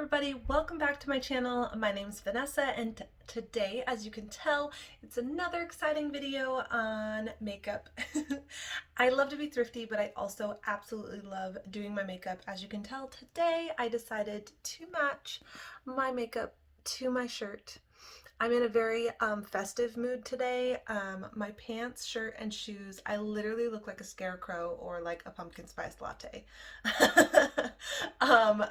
everybody, welcome back to my channel. My name is Vanessa and today, as you can tell, it's another exciting video on makeup. I love to be thrifty, but I also absolutely love doing my makeup. As you can tell, today I decided to match my makeup to my shirt. I'm in a very festive mood today. My pants, shirt, and shoes, I literally look like a scarecrow or like a pumpkin spice latte.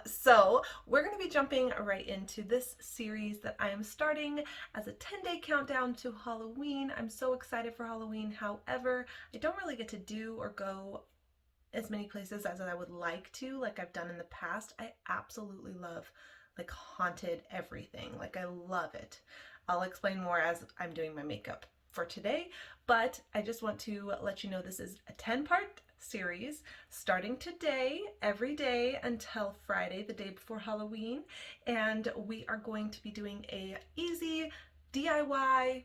So we're going to be jumping right into this series that I am starting as a 10-day countdown to Halloween. I'm so excited for Halloween. However, I don't really get to do or go as many places as I would like to, like I've done in the past. I absolutely love like haunted everything. Like I love it. I'll explain more as I'm doing my makeup for today, but I just want to let you know this is a 10-part series starting today, every day until Friday, the day before Halloween, and we are going to be doing a easy DIY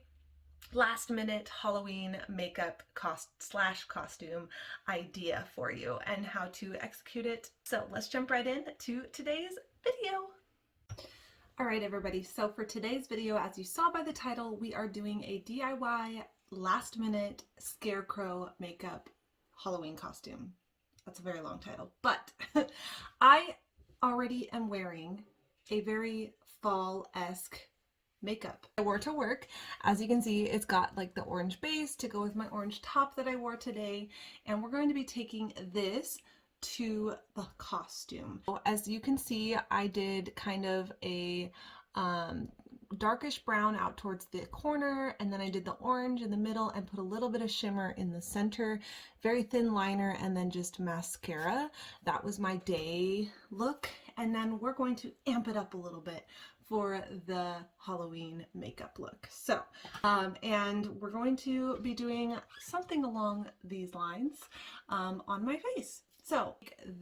last minute Halloween makeup costume idea for you and how to execute it. So let's jump right in to today's video. All right, everybody, so for today's video, as you saw by the title, we are doing a DIY last minute Scarecrow makeup Halloween costume. That's a very long title, but I already am wearing a very fall-esque makeup I wore to work. As you can see, it's got like the orange base to go with my orange top that I wore today, and we're going to be taking this to the costume. As you can see, I did kind of a darkish brown out towards the corner, and then I did the orange in the middle and put a little bit of shimmer in the center, very thin liner, and then just mascara. That was my day look, and then we're going to amp it up a little bit for the Halloween makeup look. So, and we're going to be doing something along these lines on my face. So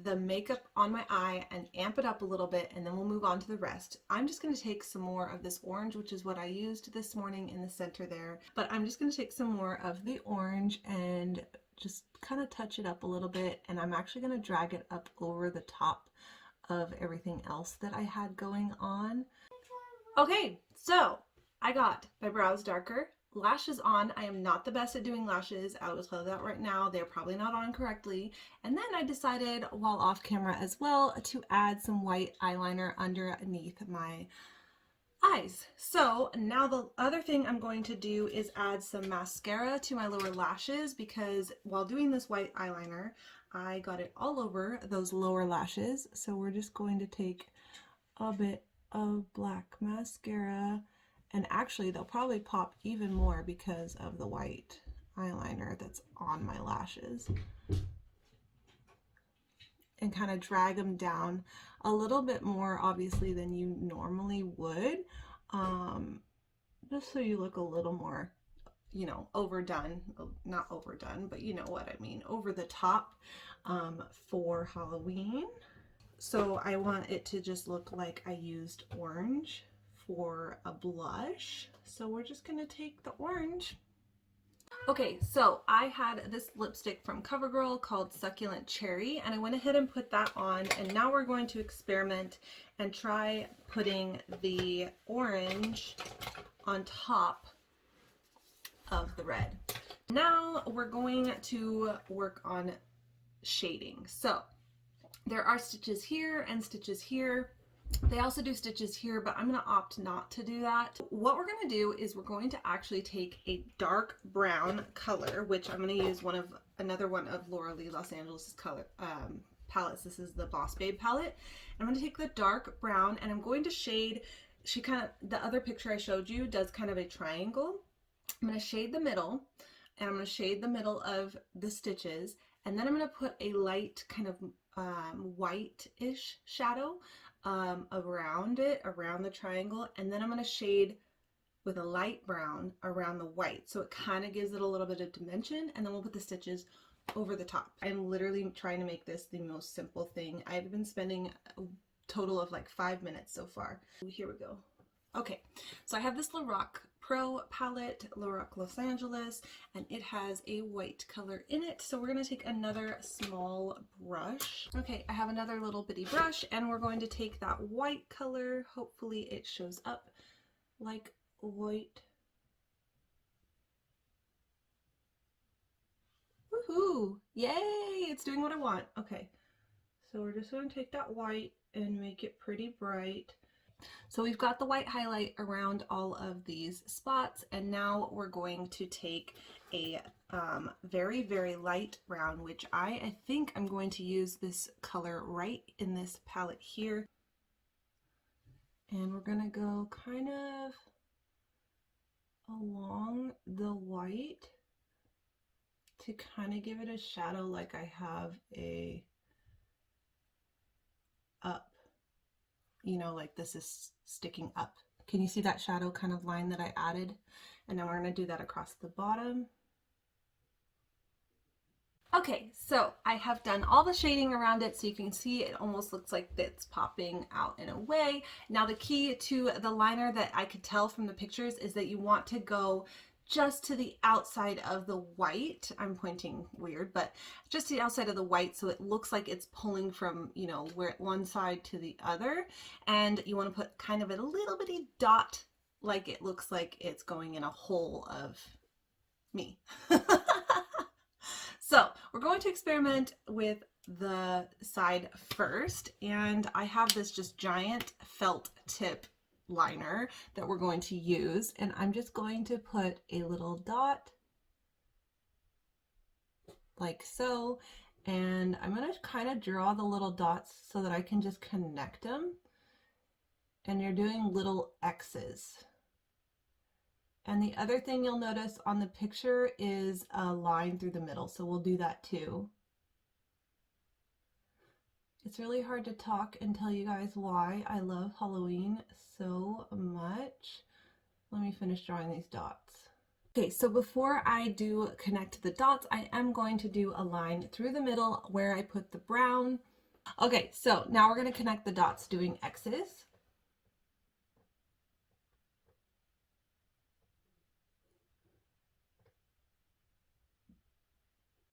the makeup on my eye and amp it up a little bit, and then we'll move on to the rest. I'm just going to take some more of this orange, which is what I used this morning in the center there, but I'm just going to take some more of the orange and just kind of touch it up a little bit, and I'm actually going to drag it up over the top of everything else that I had going on. Okay, so I got my brows darker, lashes on. I am not the best at doing lashes. I will tell you that right now. They're probably not on correctly. And then I decided while off camera as well to add some white eyeliner underneath my eyes. So now the other thing I'm going to do is add some mascara to my lower lashes, because while doing this white eyeliner, I got it all over those lower lashes. So we're just going to take a bit of black mascara, and actually they'll probably pop even more because of the white eyeliner that's on my lashes, and kind of drag them down a little bit more obviously than you normally would, just so you look a little more, you know, overdone, not overdone, but you know what I mean, over the top for Halloween. So I want it to just look like I used orange for a blush. So we're just gonna take the orange. Okay, so I had this lipstick from CoverGirl called Succulent Cherry, and I went ahead and put that on, and now we're going to experiment and try putting the orange on top of the red. Now we're going to work on shading. So there are stitches here and stitches here. They also do stitches here, but I'm going to opt not to do that. What we're going to do is we're going to actually take a dark brown color, which I'm going to use another one of Laura Lee Los Angeles color palettes. This is the Boss Babe palette. I'm going to take the dark brown and I'm going to shade. The other picture I showed you does kind of a triangle. I'm going to shade the middle, and I'm going to shade the middle of the stitches, and then I'm going to put a light kind of white-ish shadow around it, around the triangle, and then I'm going to shade with a light brown around the white, so it kind of gives it a little bit of dimension, and then we'll put the stitches over the top. I'm literally trying to make this the most simple thing. I've been spending a total of like 5 minutes so far. Here we go. Okay, so I have this Lorac Pro palette, Lorac Los Angeles, and it has a white color in it. So we're going to take another small brush. Okay, I have another little bitty brush, and we're going to take that white color. Hopefully it shows up like white. Woohoo! Yay! It's doing what I want. Okay, so we're just going to take that white and make it pretty bright. So we've got the white highlight around all of these spots, and now we're going to take a very, very light brown, which I think I'm going to use this color right in this palette here. And we're gonna go kind of along the white to kind of give it a shadow, like I have a up, you know, like this is sticking up. Can you see that shadow kind of line that I added? And now we're going to do that across the bottom. Okay, so I have done all the shading around it, so you can see it almost looks like it's popping out in a way. Now the key to the liner that I could tell from the pictures is that you want to go just to the outside of the white. I'm pointing weird, but just to the outside of the white, so it looks like it's pulling from, you know, where one side to the other. And you want to put kind of a little bitty dot, like it looks like it's going in a hole of me. So we're going to experiment with the side first, and I have this just giant felt tip liner that we're going to use, and I'm just going to put a little dot like so, and I'm going to kind of draw the little dots so that I can just connect them, and you're doing little X's. And the other thing you'll notice on the picture is a line through the middle, so we'll do that too. It's really hard to talk and tell you guys why I love Halloween so much. Let me finish drawing these dots. Okay, so before I do connect the dots, I am going to do a line through the middle where I put the brown. Okay, so now we're going to connect the dots doing X's.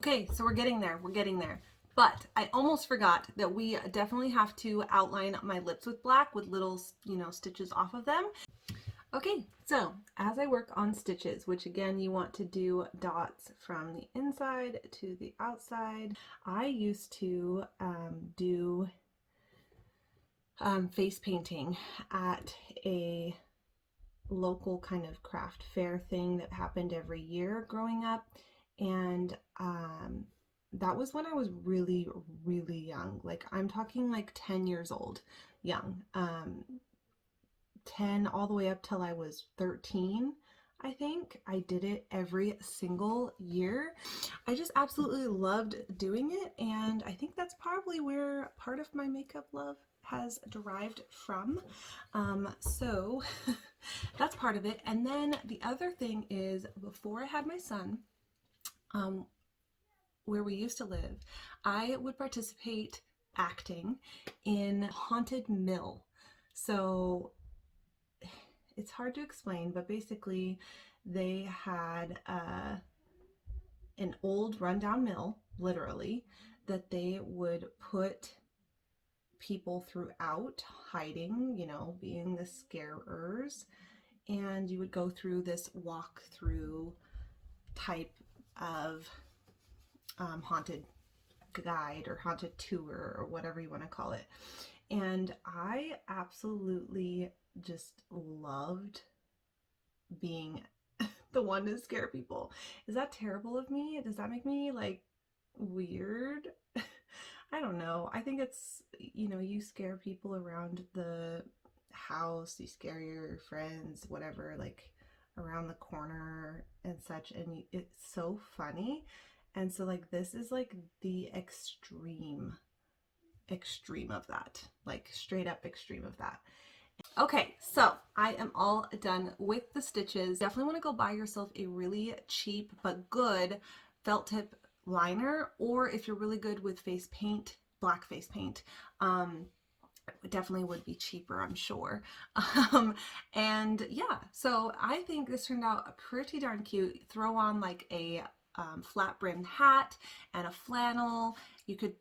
Okay, so we're getting there, But I almost forgot that we definitely have to outline my lips with black with little, you know, stitches off of them. Okay, so as I work on stitches, which again, you want to do dots from the inside to the outside. I used to do face painting at a local kind of craft fair thing that happened every year growing up. And that was when I was really, really young. Like I'm talking like 10 years old, young. 10 all the way up till I was 13, I think. I did it every single year. I just absolutely loved doing it, and I think that's probably where part of my makeup love has derived from. So that's part of it. And then the other thing is, before I had my son, where we used to live, I would participate acting in Haunted Mill. So it's hard to explain, but basically they had an old rundown mill, literally, that they would put people throughout hiding, you know, being the scarers, and you would go through this walk-through type of haunted guide or haunted tour or whatever you want to call it. And I absolutely just loved being the one to scare people. Is that terrible of me? Does that make me like weird? I don't know. I think it's, you know, you scare people around the house, you scare your friends, whatever, like around the corner and such, and it's so funny. And so like this is like the extreme of that, like straight up extreme of that. Okay, so I am all done with the stitches. Definitely want to go buy yourself a really cheap but good felt tip liner, or if you're really good with face paint, black face paint, It definitely would be cheaper, I'm sure. And yeah, so I think this turned out pretty darn cute. Throw on like a flat brimmed hat and a flannel. You could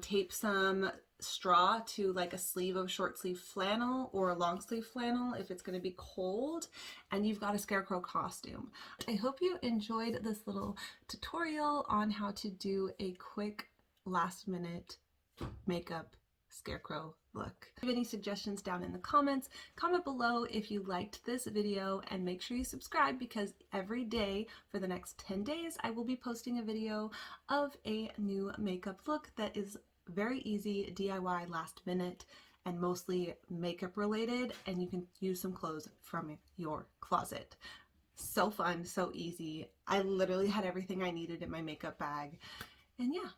tape some straw to like a sleeve of short sleeve flannel or a long sleeve flannel if it's going to be cold, and you've got a scarecrow costume. I hope you enjoyed this little tutorial on how to do a quick last minute makeup scarecrow look. If you have any suggestions down in the comments, comment below if you liked this video, and make sure you subscribe because every day for the next 10 days I will be posting a video of a new makeup look that is very easy, DIY, last minute, and mostly makeup related, and you can use some clothes from your closet. So fun, so easy. I literally had everything I needed in my makeup bag. And yeah,